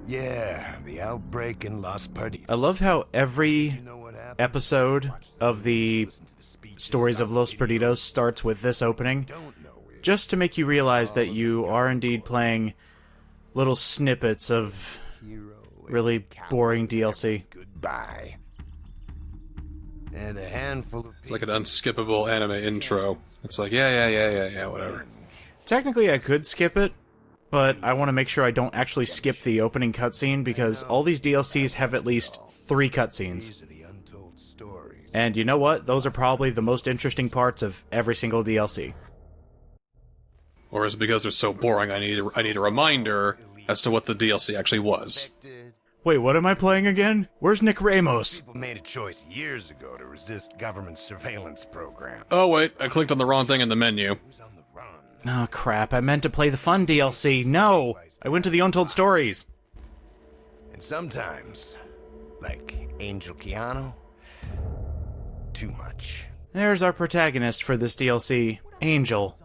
Yeah, the outbreak in Los Perdidos. I love how every episode of the Stories of Los Perdidos starts with this opening, just to make you realize that you are indeed playing little snippets of really boring DLC. Goodbye. And a handful of It's like an unskippable anime intro. It's like, yeah, whatever. Technically, I could skip it, but I want to make sure I don't actually skip the opening cutscene, because all these DLCs have at least 3 cutscenes. And you know what? Those are probably the most interesting parts of every single DLC. Or is it because they're so boring I need a reminder as to what the DLC actually was? Wait, what am I playing again? Where's Nick Ramos? People made a choice years ago to resist government surveillance program. Oh wait, I clicked on the wrong thing in the menu. Oh crap, I meant to play the fun DLC. No! I went to the Untold Stories. And sometimes, like Angel Keanu, too much. There's our protagonist for this DLC, Angel.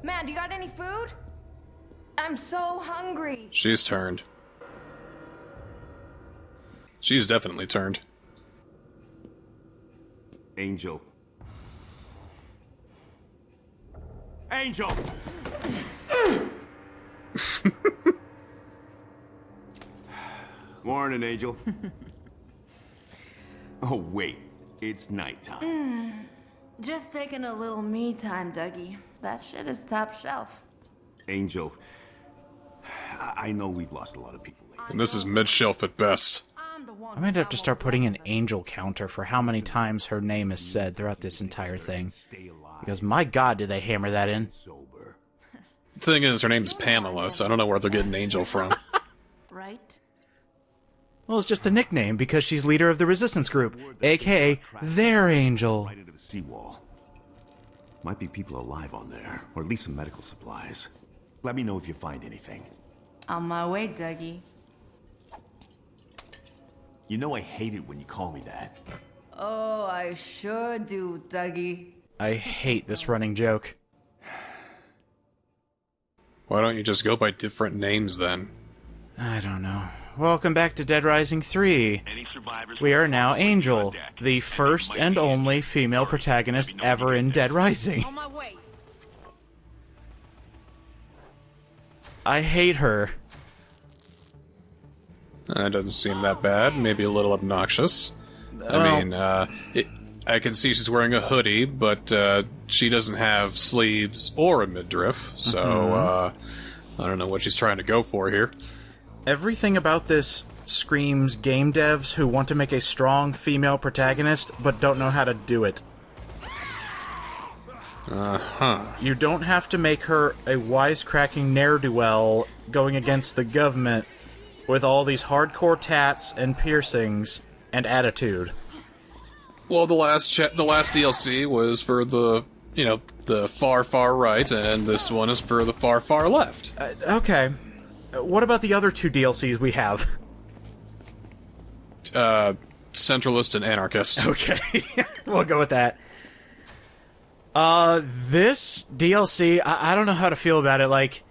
Man, do you got any food? I'm so hungry. She's turned. She's definitely turned. Angel. Angel! Morning, Angel. Oh, wait. It's nighttime. Just taking a little me time, Dougie. That shit is top shelf. Angel, I know we've lost a lot of people lately. And this is mid-shelf at best. I might have to start putting an Angel counter for how many times her name is said throughout this entire thing. Because my god, did they hammer that in. The thing is, her name's Pamela, so I don't know where they're getting Angel from. Right? Well, it's just a nickname because she's leader of the resistance group, aka their Angel. Right into the seawall. Might be people alive on there, or at least some medical supplies. Let me know if you find anything. On my way, Dougie. You know I hate it when you call me that. Oh, I sure do, Dougie. I hate this running joke. Why don't you just go by different names then? I don't know. Welcome back to Dead Rising 3. We are now Angel, the first and only female protagonist ever in Dead Rising. On my way. I hate her. That doesn't seem that bad. Maybe a little obnoxious. I mean, I can see she's wearing a hoodie, but she doesn't have sleeves or a midriff, so I don't know what she's trying to go for here. Everything about this screams game devs who want to make a strong female protagonist, but don't know how to do it. You don't have to make her a wisecracking ne'er-do-well going against the government with all these hardcore tats and piercings and attitude. Well, the last DLC was for the, the far right, and this one is for the far left. Okay. What about the other 2 DLCs we have? Centralist and Anarchist. Okay. We'll go with that. This DLC, I don't know how to feel about it. Like,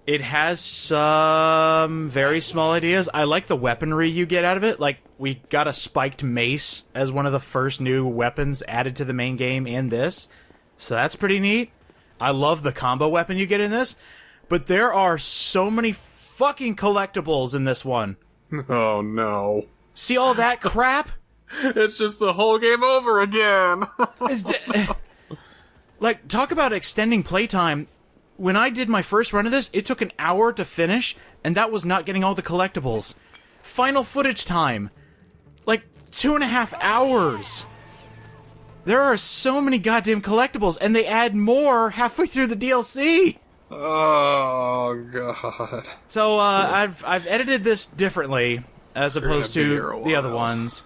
it has some very small ideas. I like the weaponry you get out of it. Like, we got a spiked mace as one of the first new weapons added to the main game in this. So that's pretty neat. I love the combo weapon you get in this. But there are so many fucking collectibles in this one. Oh, no. See all that crap? It's just the whole game over again. Like, talk about extending playtime. When I did my first run of this, it took an hour to finish, and that was not getting all the collectibles. Final footage time. Like, 2.5 hours. There are so many goddamn collectibles, and they add more halfway through the DLC. Oh, God. So, I've edited this differently, as opposed to the other ones.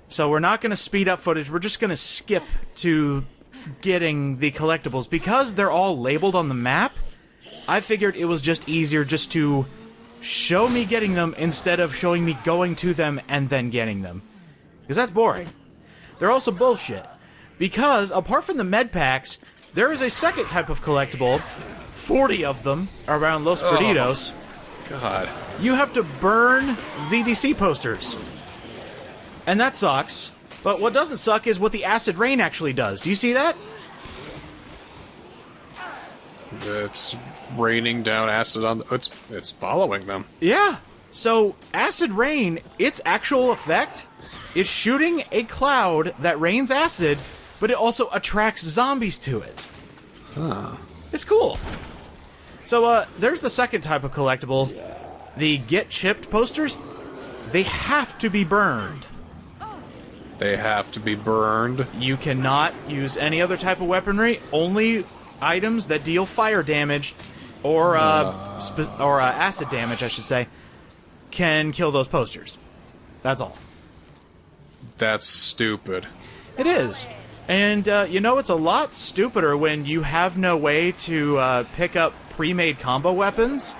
So we're not going to speed up footage, we're just going to skip to getting the collectibles. Because they're all labeled on the map, I figured it was just easier just to show me getting them instead of showing me going to them and then getting them. Because that's boring. They're also bullshit. Because, apart from the med packs, there is a second type of collectible 40 of them around Los Perdidos. God. You have to burn ZDC posters. And that sucks. But what doesn't suck is what the acid rain actually does. Do you see that? It's raining down acid on the... It's following them. Yeah. So, acid rain, its actual effect is shooting a cloud that rains acid, but it also attracts zombies to it. Huh. It's cool. So, there's the second type of collectible. The Get Chipped posters. They have to be burned. They have to be burned. You cannot use any other type of weaponry. Only items that deal fire damage or acid damage, I should say, can kill those posters. That's all. That's stupid. It is. And, it's a lot stupider when you have no way to pick up pre-made combo weapons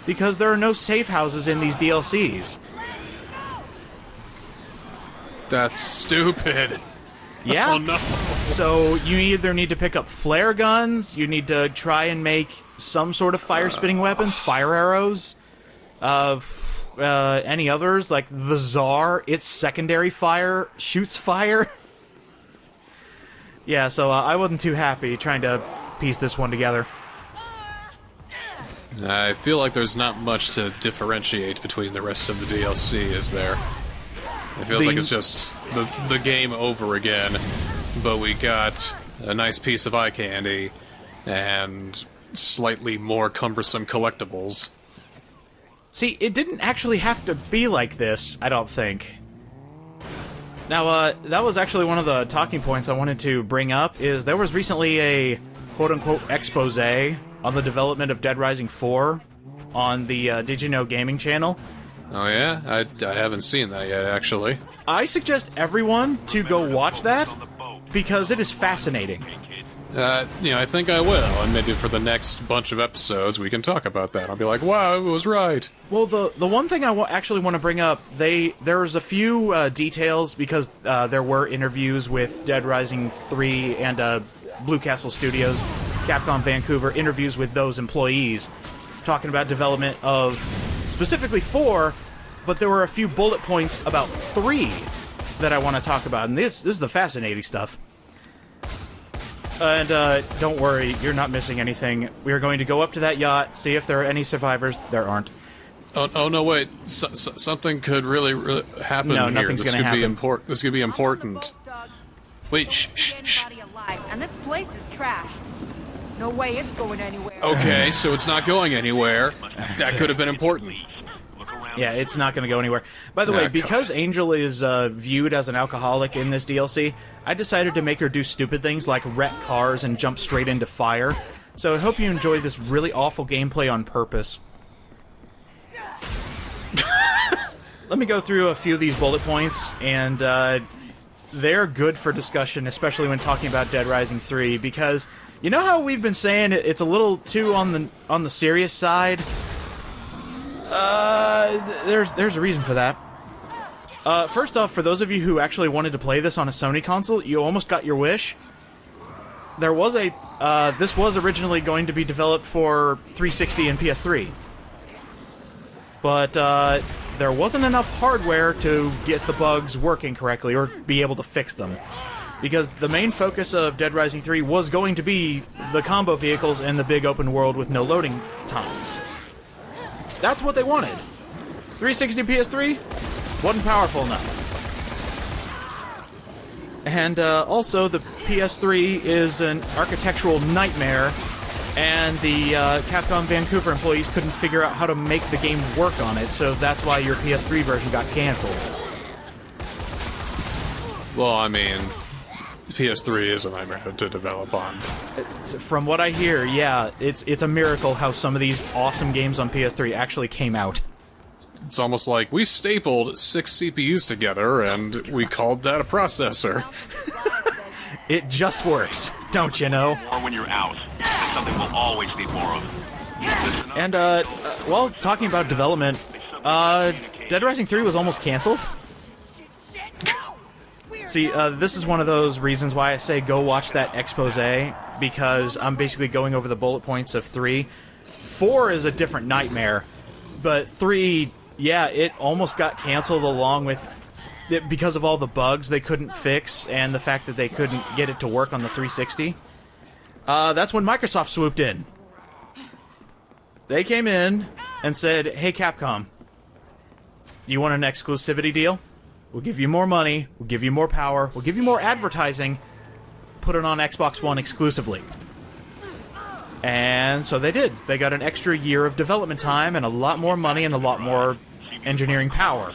because there are no safe houses in these DLCs. That's stupid. Yeah. Oh, no. So you either need to pick up flare guns, you need to try and make some sort of fire-spitting weapons, fire arrows, any others, like the Tsar, its secondary fire shoots fire. Yeah, so I wasn't too happy trying to piece this one together. I feel like there's not much to differentiate between the rest of the DLC, is there? It feels like it's just the game over again, but we got a nice piece of eye candy and slightly more cumbersome collectibles. See, it didn't actually have to be like this, I don't think. Now, that was actually one of the talking points I wanted to bring up, is there was recently a quote-unquote expose on the development of Dead Rising 4 on the Did You Know Gaming channel. Oh yeah? I haven't seen that yet, actually. I suggest everyone to go watch that, because it is fascinating. I think I will, and maybe for the next bunch of episodes we can talk about that. I'll be like, wow, it was right. Well, the one thing I actually want to bring up, there's a few details, because there were interviews with Dead Rising 3 and Blue Castle Studios, Capcom Vancouver, interviews with those employees, talking about development of specifically 4, but there were a few bullet points about 3 that I want to talk about, and this is the fascinating stuff. And don't worry, you're not missing anything. We are going to go up to that yacht, see if there are any survivors. There aren't. Oh no, wait. Something could really happen no, here. Nothing's This gonna could happen. be this could be important. Wait, shh. And this place is trash. No way it's going anywhere. Okay, so it's not going anywhere. That could have been important. Yeah, it's not going to go anywhere. By the way, because Angel is viewed as an alcoholic in this DLC, I decided to make her do stupid things like wreck cars and jump straight into fire. So I hope you enjoy this really awful gameplay on purpose. Let me go through a few of these bullet points, and they're good for discussion, especially when talking about Dead Rising 3, because you know how we've been saying it's a little too on the serious side? There's a reason for that. First off, for those of you who actually wanted to play this on a Sony console, you almost got your wish. There was this was originally going to be developed for 360 and PS3. But, there wasn't enough hardware to get the bugs working correctly, or be able to fix them. Because the main focus of Dead Rising 3 was going to be the combo vehicles and the big open world with no loading times. That's what they wanted. 360 PS3 wasn't powerful enough. And also, the PS3 is an architectural nightmare, and the Capcom Vancouver employees couldn't figure out how to make the game work on it, so that's why your PS3 version got cancelled. Well, I mean, PS3 is a nightmare to develop on. From what I hear, yeah, it's a miracle how some of these awesome games on PS3 actually came out. It's almost like we stapled 6 CPUs together and we called that a processor. It just works, don't you know? Or when you're out. It's something we'll always need more of. And, while talking about development, Dead Rising 3 was almost cancelled. See, this is one of those reasons why I say go watch that expose, because I'm basically going over the bullet points of 3. 4 is a different nightmare, but 3, yeah, it almost got canceled along with... because of all the bugs they couldn't fix, and the fact that they couldn't get it to work on the 360. That's when Microsoft swooped in. They came in and said, hey, Capcom, you want an exclusivity deal? We'll give you more money, we'll give you more power, we'll give you more advertising, put it on Xbox One exclusively. And so they did. They got an extra year of development time and a lot more money and a lot more engineering power.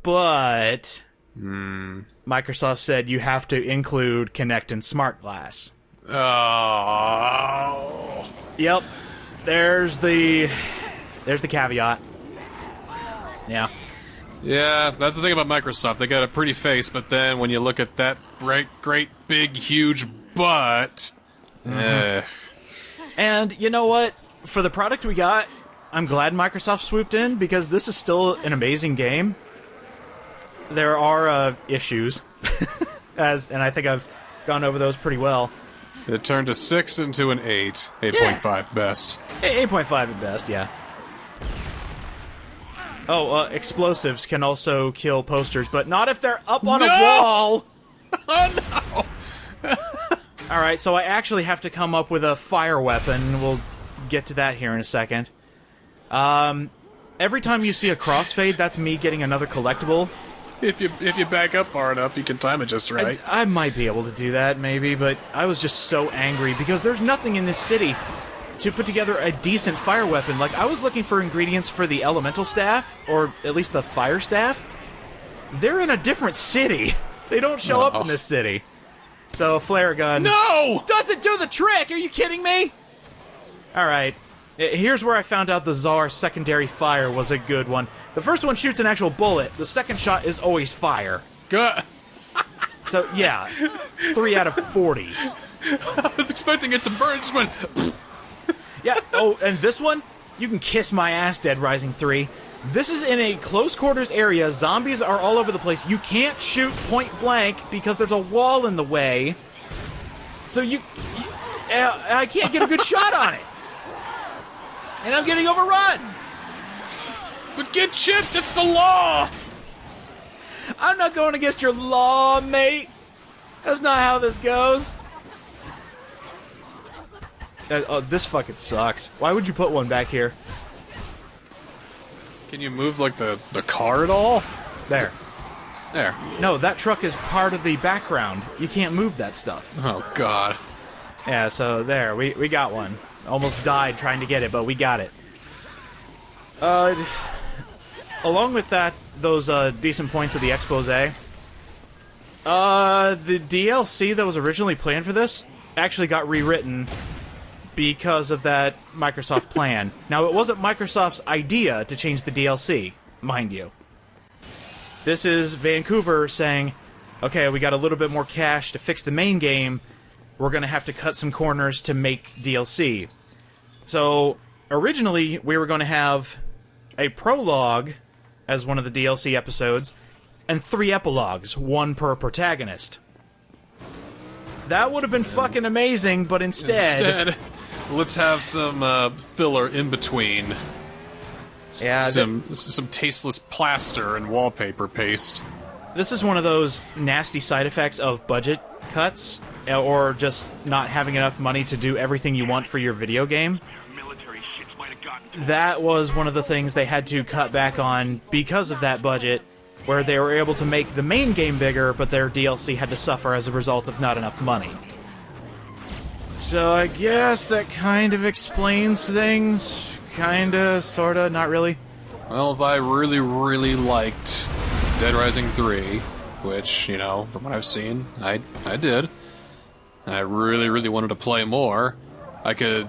But Microsoft said you have to include Kinect and Smart Glass. Oh. Yep. There's the caveat. Yeah. Yeah, that's the thing about Microsoft. They got a pretty face, but then when you look at that great, big, huge butt... And you know what? For the product we got, I'm glad Microsoft swooped in, because this is still an amazing game. There are issues, and I think I've gone over those pretty well. It turned a 6 into an 8. 8.5 best. 8.5 at best, yeah. Oh, explosives can also kill posters, but not if they're up on a wall! Oh, no! Alright, so I actually have to come up with a fire weapon. We'll get to that here in a second. Every time you see a crossfade, that's me getting another collectible. If you back up far enough, you can time it just right. I might be able to do that, maybe, but I was just so angry because there's nothing in this city to put together a decent fire weapon. Like, I was looking for ingredients for the elemental staff, or at least the fire staff. They're in a different city. They don't show up in this city. So, a flare gun... No! Doesn't do the trick! Are you kidding me? Alright. Here's where I found out the Tsar secondary fire was a good one. The first one shoots an actual bullet. The second shot is always fire. Good. So, yeah. 3 out of 40. I was expecting it to burn. It just went... Yeah, oh, and this one? You can kiss my ass, Dead Rising 3. This is in a close quarters area. Zombies are all over the place. You can't shoot point blank because there's a wall in the way. So I can't get a good shot on it. And I'm getting overrun. But get chipped, it's the law! I'm not going against your law, mate. That's not how this goes. This fucking sucks. Why would you put one back here? Can you move, like, the car at all? There. There. No, that truck is part of the background. You can't move that stuff. Oh, God. Yeah, so there. We got one. Almost died trying to get it, but we got it. Along with that, those decent points of the expose, the DLC that was originally planned for this actually got rewritten because of that Microsoft plan. Now, it wasn't Microsoft's idea to change the DLC, mind you. This is Vancouver saying, okay, we got a little bit more cash to fix the main game, we're going to have to cut some corners to make DLC. So, originally, we were going to have a prologue as one of the DLC episodes, and 3 epilogues, 1 per protagonist. That would have been fucking amazing, but instead let's have some filler in between. Yeah, some tasteless plaster and wallpaper paste. This is one of those nasty side effects of budget cuts, or just not having enough money to do everything you want for your video game. That was one of the things they had to cut back on because of that budget, where they were able to make the main game bigger, but their DLC had to suffer as a result of not enough money. So I guess that kind of explains things. Kinda, sorta, not really. Well, if I really, really liked Dead Rising 3, which, you know, from what I've seen, I did, and I really, really wanted to play more, I could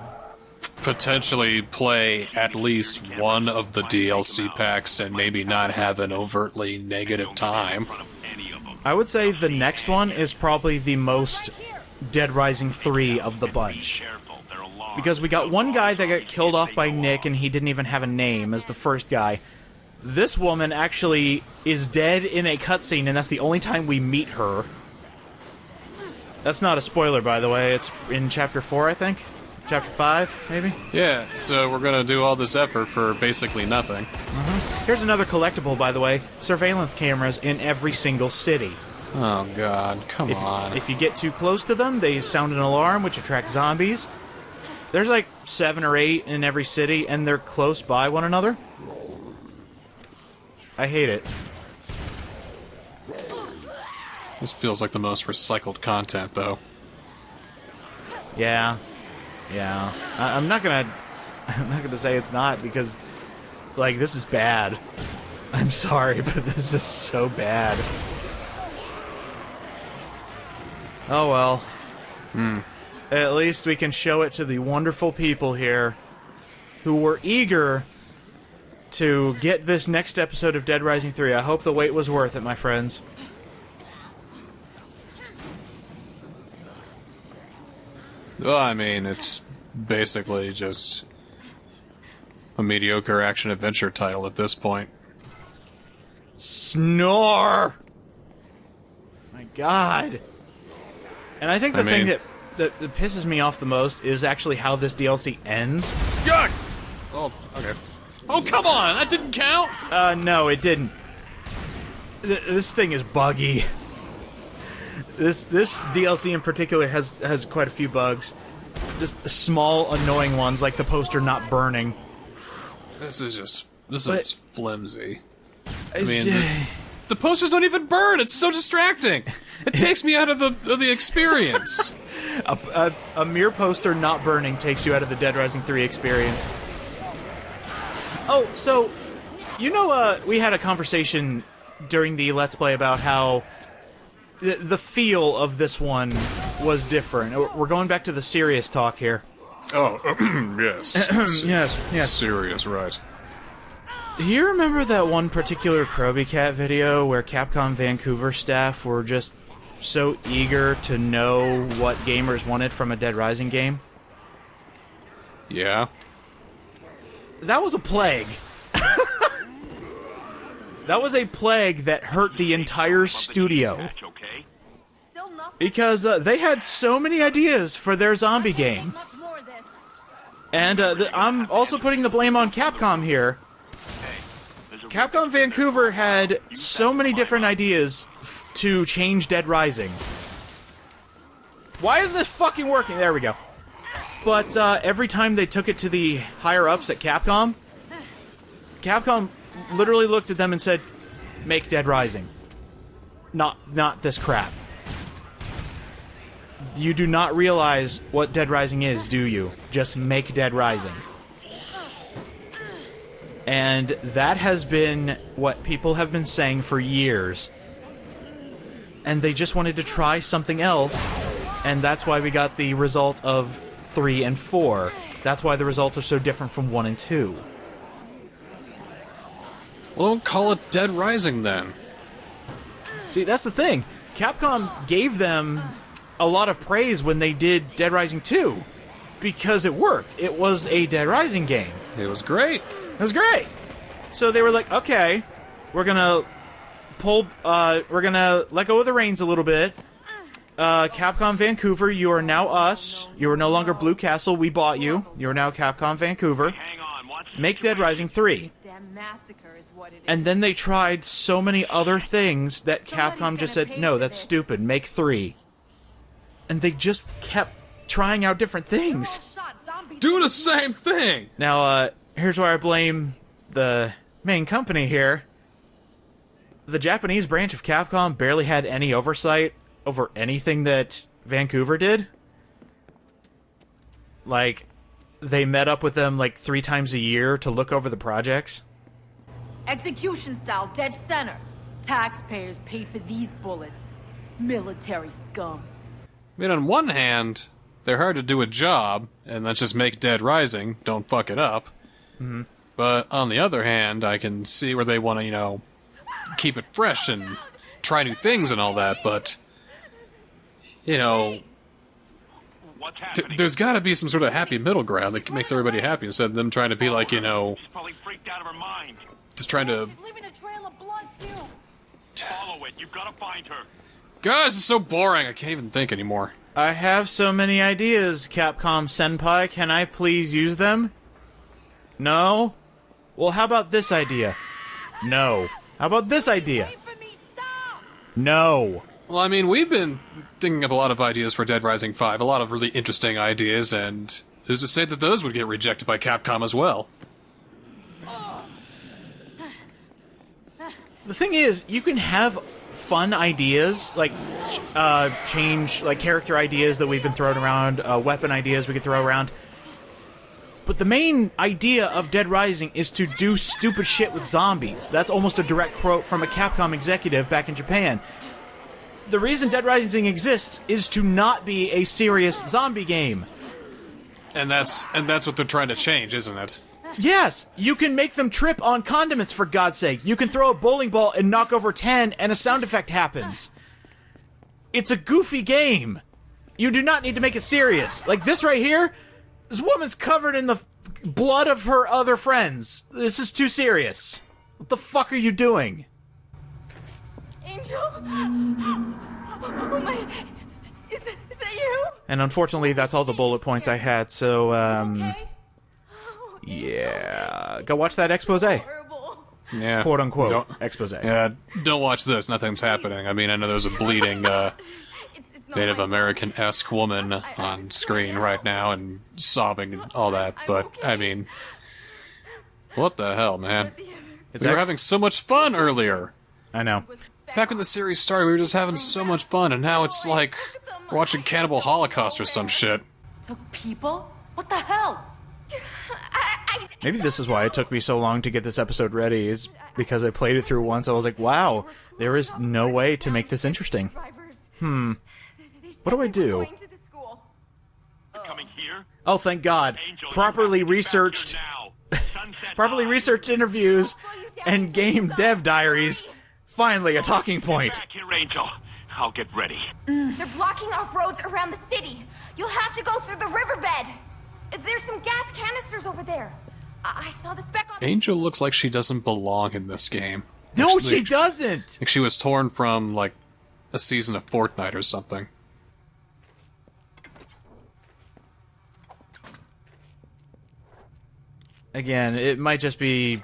potentially play at least one of the DLC packs and maybe not have an overtly negative time. I would say the next one is probably the most Dead Rising 3 of the bunch. Because we got one guy that got killed off by Nick and he didn't even have a name as the first guy. this woman actually is dead in a cutscene, and that's the only time we meet her. That's not a spoiler, by the way. It's in Chapter 4, I think? Chapter 5, maybe? Yeah, so we're gonna do all this effort for basically nothing. Here's another collectible, by the way. Surveillance cameras in every single city. Oh god, come on. If you get too close to them, they sound an alarm, which attracts zombies. There's like 7 or 8 in every city, and they're close by one another. I hate it. This feels like the most recycled content, though. Yeah. Yeah. I'm not gonna say it's not, because, like, this is bad. I'm sorry, but this is so bad. Oh well. At least we can show it to the wonderful people here who were eager to get this next episode of Dead Rising 3. I hope the wait was worth it, my friends. Well, I mean, it's basically just a mediocre action-adventure title at this point. Snore! My god. And I think the thing that pisses me off the most is actually how this DLC ends. Yuck! Oh, okay. Oh, come on! That didn't count! No, it didn't. This thing is buggy. This DLC in particular has quite a few bugs. Just small, annoying ones, like the poster not burning. This is flimsy. I It's mean, ju- the posters don't even burn! It's so distracting! It takes me out of the experience! a mere poster not burning takes you out of the Dead Rising 3 experience. Oh, so, you know, we had a conversation during the Let's Play about how the feel of this one was different. We're going back to the serious talk here. Oh, yes. Yes. Serious, right. Do you remember that one particular Krabby Cat video where Capcom Vancouver staff were just so eager to know what gamers wanted from a Dead Rising game? Yeah. That was a plague. That was a plague that hurt the entire studio. Match, okay? Still nothing. Because they had so many ideas for their zombie game. Much more of this. And I'm also putting the blame on Capcom here. Capcom Vancouver had so many different ideas to change Dead Rising. Why isn't this fucking working? There we go. But every time they took it to the higher-ups at Capcom literally looked at them and said, make Dead Rising. Not this crap. You do not realize what Dead Rising is, do you? Just make Dead Rising. And that has been what people have been saying for years. And they just wanted to try something else, and that's why we got the result of 3 and 4. That's why the results are so different from 1 and 2. Well, don't call it Dead Rising, then. See, that's the thing. Capcom gave them a lot of praise when they did Dead Rising 2, because it worked. It was a Dead Rising game. It was great. It was great. So they were like, okay, we're gonna we're gonna let go of the reins a little bit. Capcom Vancouver, you are now us. You are no longer Blue Castle, we bought you. You are now Capcom Vancouver. Hang on, what's the Make Dead situation? Rising 3. Damn massacre is what it is. And then they tried so many other things that Capcom just said, no, that's stupid, make 3. And they just kept trying out different things. Shot zombies. Do the same thing! Now, here's where I blame the main company here. The Japanese branch of Capcom barely had any oversight over anything that Vancouver did. Like, they met up with them like 3 times a year to look over the projects. Execution style, dead center. Taxpayers paid for these bullets. Military scum. I mean, on one hand, they're hard to do a job, and let's just make Dead Rising, don't fuck it up. Mm-hmm. But on the other hand, I can see where they want to, keep it fresh and try new things and all that, but, What's happening? there's gotta be some sort of happy middle ground that makes everybody happy instead of them trying to be like, She's probably freaked out of her mind. just trying to... She's leaving a trail of blood, too. Follow it. You've got to find her. Guys, it's so boring. I can't even think anymore. I have so many ideas, Capcom Senpai. Can I please use them? No? Well, how about this idea? No. How about this idea? Wait for me, stop! No. Well, I mean, we've been thinking up a lot of ideas for Dead Rising 5, a lot of really interesting ideas, and who's to say that those would get rejected by Capcom as well? The thing is, you can have fun ideas, like change, like character ideas that we've been throwing around, weapon ideas we could throw around. But the main idea of Dead Rising is to do stupid shit with zombies. That's almost a direct quote from a Capcom executive back in Japan. The reason Dead Rising exists is to not be a serious zombie game. And that's what they're trying to change, isn't it? Yes, you can make them trip on condiments, for God's sake. You can throw a bowling ball and knock over 10, and a sound effect happens. It's a goofy game. You do not need to make it serious. Like this right here, this woman's covered in the blood of her other friends. This is too serious. What the fuck are you doing? Angel? Oh my... Is that you? And unfortunately, that's all the bullet points I had, so, Okay? yeah. Go watch that expose. Horrible. Yeah. Quote-unquote Don't- expose. Yeah, don't watch this. Nothing's happening. I mean, I know there's a bleeding It's not Native my American-esque woman on screen right now and sobbing and all that, but, I mean... What the hell, man? We were having so much fun earlier! I know. Back when the series started, we were just having so much fun, and now it's like watching Cannibal Holocaust or some shit. Took people? What the hell? Maybe this is why it took me so long to get this episode ready, is because I played it through once. I was like, wow, there is no way to make this interesting. What do I do? Coming here? Oh, thank God. Angel, Properly you have to get back researched, here now. Sunset properly High. researched interviews and game dev diaries. Finally, a talking point. Back here, Angel. I'll get ready. They're blocking off roads around the city. You'll have to go through the riverbed. There's some gas canisters over there. I saw the speck on... Angel looks like she doesn't belong in this game. No, Actually, she doesn't. like she was torn from, like, a season of Fortnite or something. Again, it might just be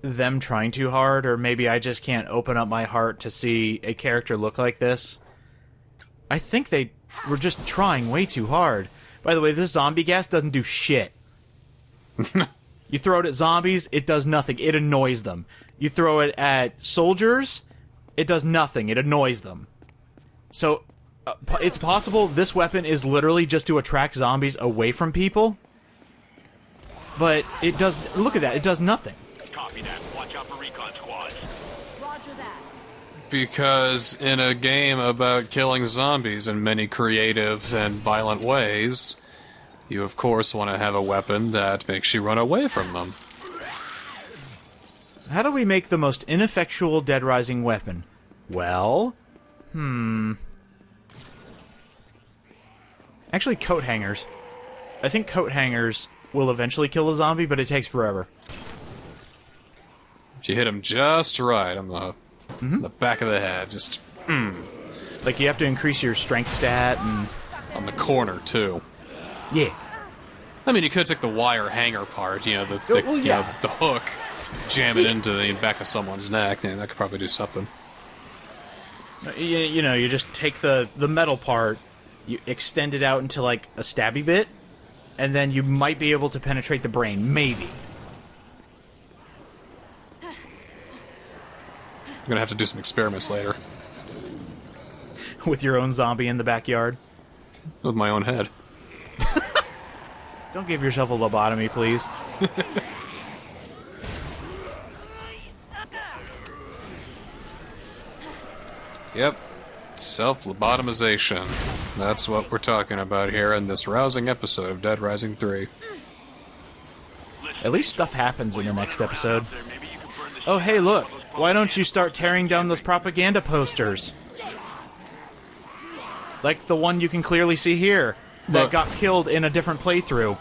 them trying too hard, or maybe I just can't open up my heart to see a character look like this. I think they were just trying way too hard. By the way, this zombie gas doesn't do shit. You throw it at zombies, it does nothing. It annoys them. You throw it at soldiers, it does nothing. It annoys them. So, it's possible this weapon is literally just to attract zombies away from people. But it does... Look at that, it does nothing. Copy that. Watch out for recon squads. Roger that. Because in a game about killing zombies in many creative and violent ways, you of course want to have a weapon that makes you run away from them. How do we make the most ineffectual Dead Rising weapon? Well... Actually, coat hangers. I think coat hangers will eventually kill a zombie, but it takes forever. If you hit him just right on the back of the head, just Like, you have to increase your strength stat, and... on the corner, too. Yeah. I mean, you could take the wire hanger part, you know, the well, you yeah. know, the hook, jam it into the back of someone's neck, and that could probably do something. You know, you just take the metal part, you extend it out into, like, a stabby bit, and then you might be able to penetrate the brain. Maybe. I'm gonna have to do some experiments later With your own zombie in the backyard. with my own head. Don't give yourself a lobotomy, please. Yep. Self-lobotomization. That's what we're talking about here in this rousing episode of Dead Rising 3. At least stuff happens in the next episode. Oh, hey, look. Why don't you start tearing down those propaganda posters? Like the one you can clearly see here, that Look. got killed in a different playthrough.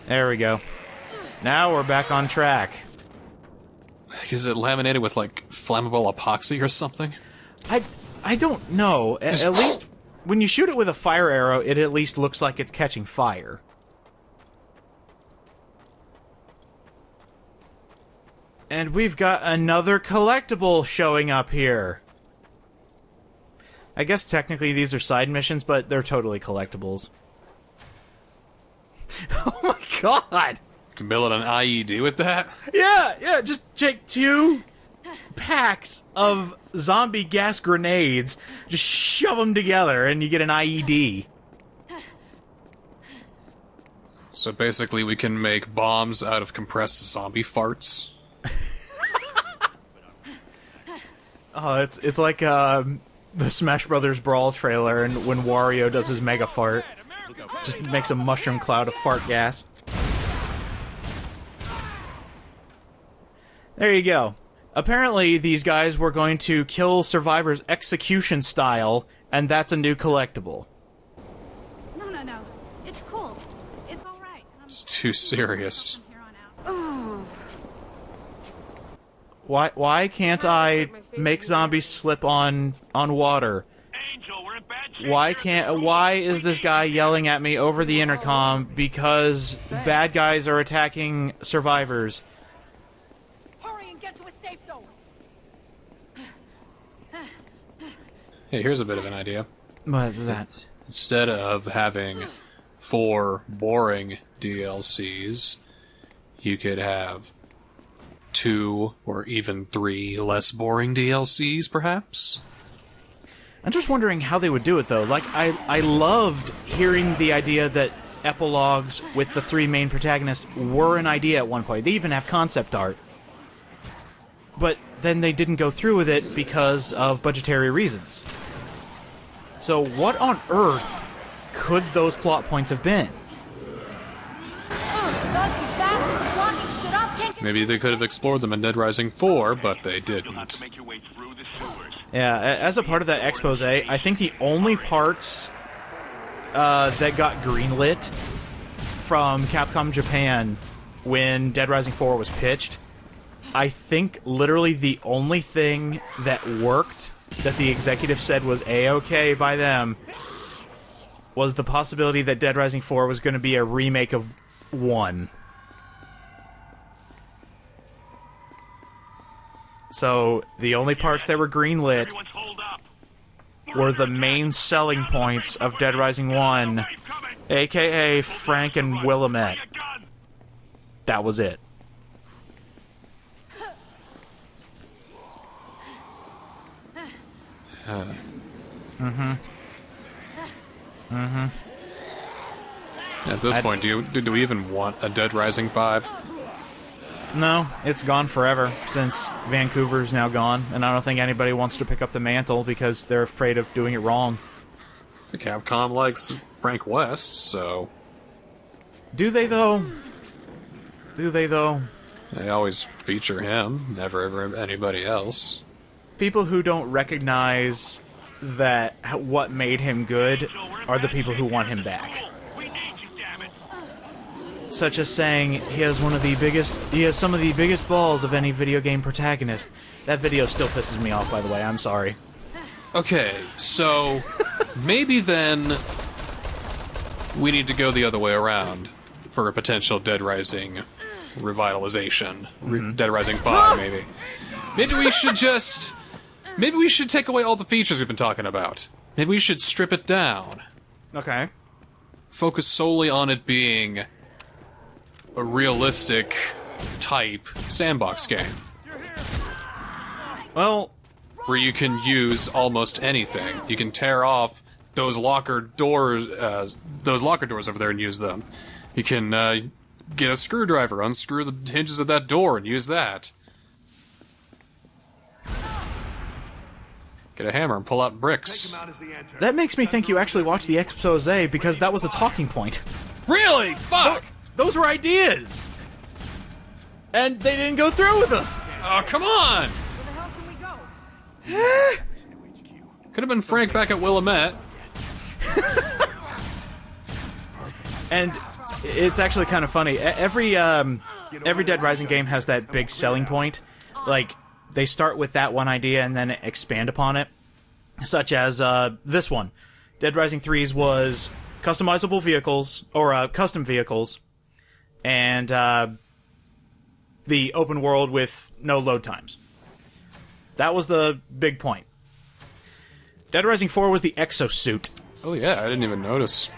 There we go. Now we're back on track. Is it laminated with, like, flammable epoxy or something? I don't know. At least when you shoot it with a fire arrow, it at least looks like it's catching fire. And we've got another collectible showing up here. I guess technically these are side missions, but they're totally collectibles. Oh my god! You can build an IED with that? Yeah, just take 2 packs of zombie gas grenades, just shove them together, and you get an IED. So basically we can make bombs out of compressed zombie farts. Oh, it's like the Smash Brothers Brawl trailer, and when Wario does his mega fart, just makes a mushroom cloud of fart gas. There you go. Apparently, these guys were going to kill survivors execution style, and that's a new collectible. No. It's cool. It's all right. It's too serious. Why can't I make zombies slip on water? Angel, we're in bad shape. Why is this guy yelling at me over the intercom because bad guys are attacking survivors? Hurry and get to a safe zone. Hey, here's a bit of an idea. What is that? Instead of having 4 boring DLCs, you could have 2 or even 3 less boring DLCs, perhaps? I'm just wondering how they would do it, though. Like, I loved hearing the idea that epilogues with the 3 main protagonists were an idea at one point. They even have concept art. But then they didn't go through with it because of budgetary reasons. So what on earth could those plot points have been? Maybe they could have explored them in Dead Rising 4, but they You'll have to didn't. make your way through the sewers. Yeah, as a part of that expose, I think the only parts that got greenlit from Capcom Japan when Dead Rising 4 was pitched, I think literally the only thing that worked, that the executive said was A-okay by them, was the possibility that Dead Rising 4 was going to be a remake of 1. So, the only parts that were greenlit Everyone's hold up. were the main selling points of Dead Rising 1, aka Frank and Willamette. That was it. At this point, do we even want a Dead Rising 5? No, it's gone forever, since Vancouver's now gone, and I don't think anybody wants to pick up the mantle because they're afraid of doing it wrong. Capcom likes Frank West, so Do they, though? Do they, though? they always feature him, never ever anybody else. People who don't recognize that what made him good are the people who want him back. We need you, damn it. Such as saying he has some of the biggest balls of any video game protagonist. That video still pisses me off, by the way. I'm sorry. Okay, so maybe then we need to go the other way around for a potential Dead Rising revitalization. Dead Rising 5, maybe. Maybe we should just... Maybe we should take away all the features we've been talking about. Maybe we should strip it down. Okay. Focus solely on it being a realistic type sandbox game. Well, Where you can use almost anything. You can tear off those locker doors over there and use them. You can get a screwdriver, unscrew the hinges of that door and use that. Get a hammer and pull out bricks. that makes me think you actually watched the expose because that was a talking point. Really? Fuck! Those were ideas! And they didn't go through with them! Oh, come on! Where the hell can we go? Could have been Frank back at Willamette. And It's actually kind of funny. Every Dead Rising game has that big selling point. Like, they start with that one idea and then expand upon it. Such as this one. Dead Rising 3's was customizable vehicles, or custom vehicles, and the open world with no load times. That was the big point. Dead Rising 4 was the exosuit. Oh yeah, I didn't even notice.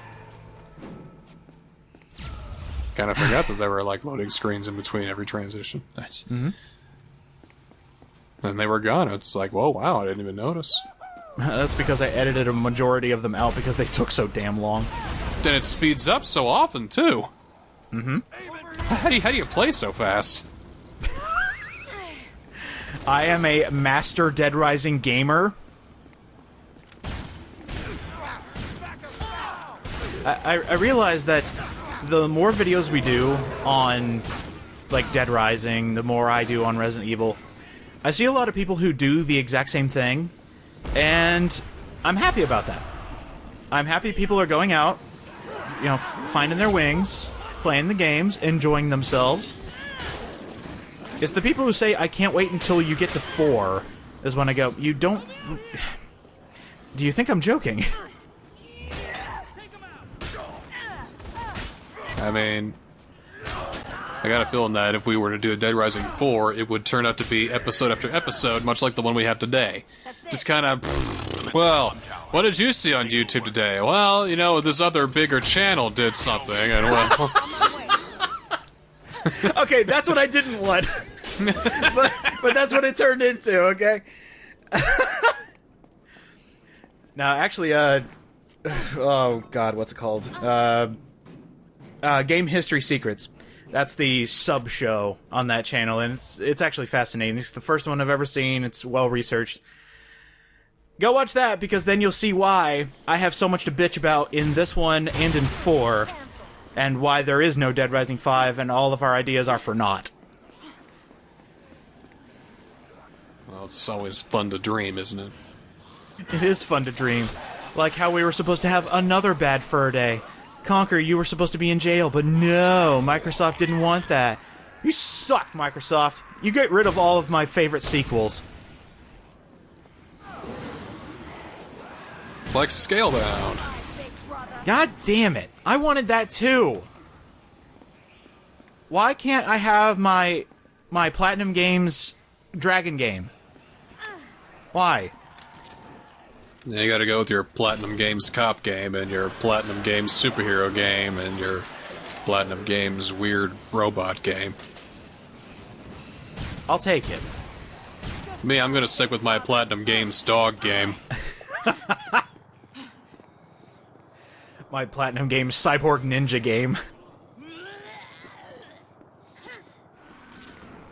Kind of forgot that there were like loading screens in between every transition. Nice. Mm-hmm. And they were gone. It's like, whoa, wow, I didn't even notice. That's because I edited a majority of them out because they took so damn long. Then it speeds up so often too. Mm-hmm. How do you play so fast? I am a master Dead Rising gamer. I realize that the more videos we do on, like, Dead Rising, the more I do on Resident Evil, I see a lot of people who do the exact same thing, and I'm happy about that. I'm happy people are going out, you know, finding their wings, playing the games, enjoying themselves. It's the people who say, I can't wait until you get to 4, is when I go, you don't... Do you think I'm joking? I mean, I got a feeling that if we were to do a Dead Rising 4, it would turn out to be episode after episode, much like the one we have today. Just kind of, well, what did you see on YouTube today? Well, you know, this other bigger channel did something, and well... Okay, that's what I didn't want. but that's what it turned into, okay? Now, actually, oh god, what's it called? Game History Secrets. That's the sub-show on that channel, and it's actually fascinating. It's the first one I've ever seen. It's well-researched. Go watch that, because then you'll see why I have so much to bitch about in this one and in 4, and why there is no Dead Rising 5, and all of our ideas are for naught. Well, it's always fun to dream, isn't it? It is fun to dream. Like how we were supposed to have another Bad Fur Day. Conker, you were supposed to be in jail, but no, Microsoft didn't want that. You suck, Microsoft. You get rid of all of my favorite sequels. Like Scalebound. God damn it. I wanted that too. Why can't I have my Platinum Games Dragon game? Why? Yeah, you gotta go with your Platinum Games cop game, and your Platinum Games superhero game, and your Platinum Games weird robot game. I'll take it. Me, I'm gonna stick with my Platinum Games dog game. My Platinum Games Cyborg Ninja game.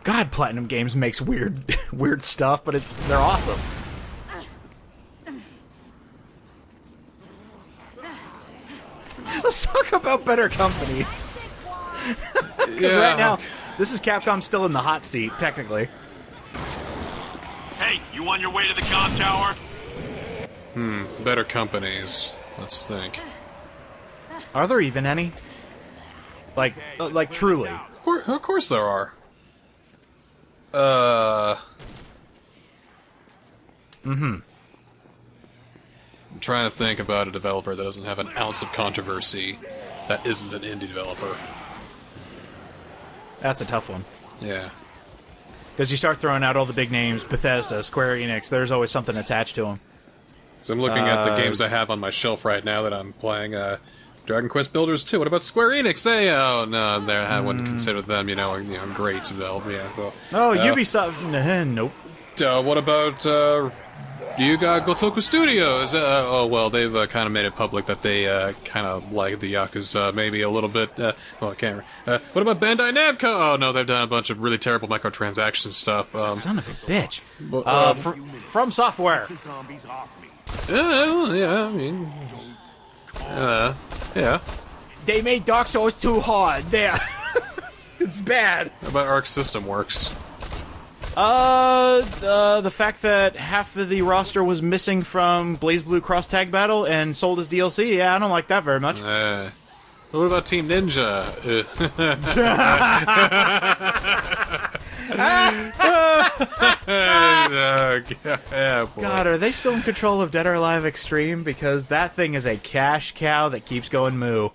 God, Platinum Games makes weird stuff, but they're awesome. Let's talk about better companies. Because right now, this is Capcom still in the hot seat, technically. Hey, you on your way to the comm tower? Better companies. Let's think. Are there even any? Like truly? Of course there are. I'm trying to think about a developer that doesn't have an ounce of controversy that isn't an indie developer. That's a tough one. Yeah. Because you start throwing out all the big names, Bethesda, Square Enix, there's always something attached to them. So I'm looking at the games I have on my shelf right now that I'm playing. Dragon Quest Builders 2. What about Square Enix? Hey, oh no, I wouldn't consider them, great to develop. Yeah, well. Oh, Ubisoft, nope. What about Ryuga Gotoku Studios? They've kind of made it public that they kind of like the Yakuza maybe a little bit. I can't. What about Bandai Namco? Oh no, they've done a bunch of really terrible microtransaction stuff. Son of a bitch. From Software. Yeah, I mean, yeah. They made Dark Souls too hard. There, it's bad. How about Arc System Works? The fact that half of the roster was missing from BlazBlue Cross Tag Battle and sold as DLC. Yeah, I don't like that very much. What about Team Ninja? Yeah, boy. God, are they still in control of Dead or Alive Extreme? Because that thing is a cash cow that keeps going moo.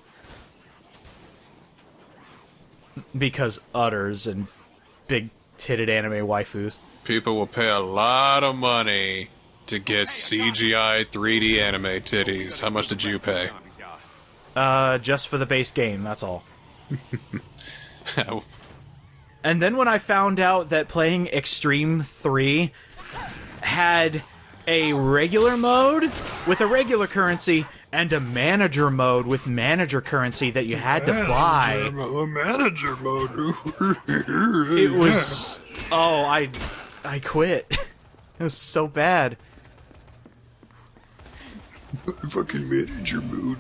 Because udders and big-titted anime waifus. People will pay a lot of money to get CGI 3D anime titties. How much did you pay? Just for the base game, that's all. And then when I found out that playing Extreme 3 had a regular mode with a regular currency and a manager mode with manager currency that you had to buy. Manager mode. It was... Oh, I quit. It was so bad. Fucking manager mode.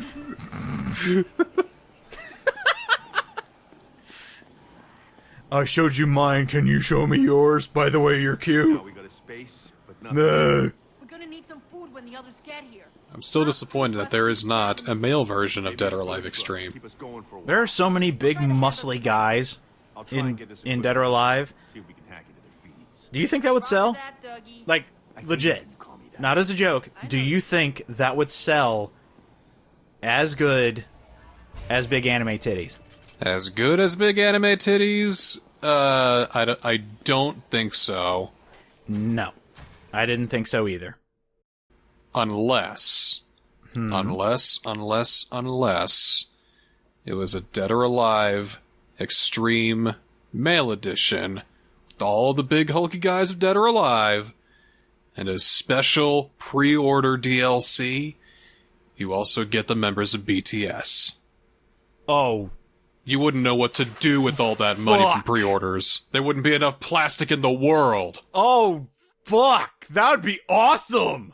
I showed you mine, can you show me yours? By the way, you're cute. We got a space, but nothing. Nah. We're gonna need some food when the others get here. I'm still disappointed that there is not a male version of Dead or Alive Extreme. Keep us going for a while. There are so many big, muscly guys I'll try and get this in Dead or Alive. See if we can hack into their feeds. Do you think that would sell? That, Dougie. Like, legit. You call me that. Not as a joke. Do you think that would sell as good as big anime titties? As good as big anime titties? I don't think so. No. I didn't think so either. Unless it was a Dead or Alive Extreme Male Edition with all the big hulky guys of Dead or Alive and a special pre-order DLC. You also get the members of BTS. Oh, You wouldn't know what to do with all that money from Fuck. pre-orders. There wouldn't be enough plastic in the world. oh, fuck! That would be awesome!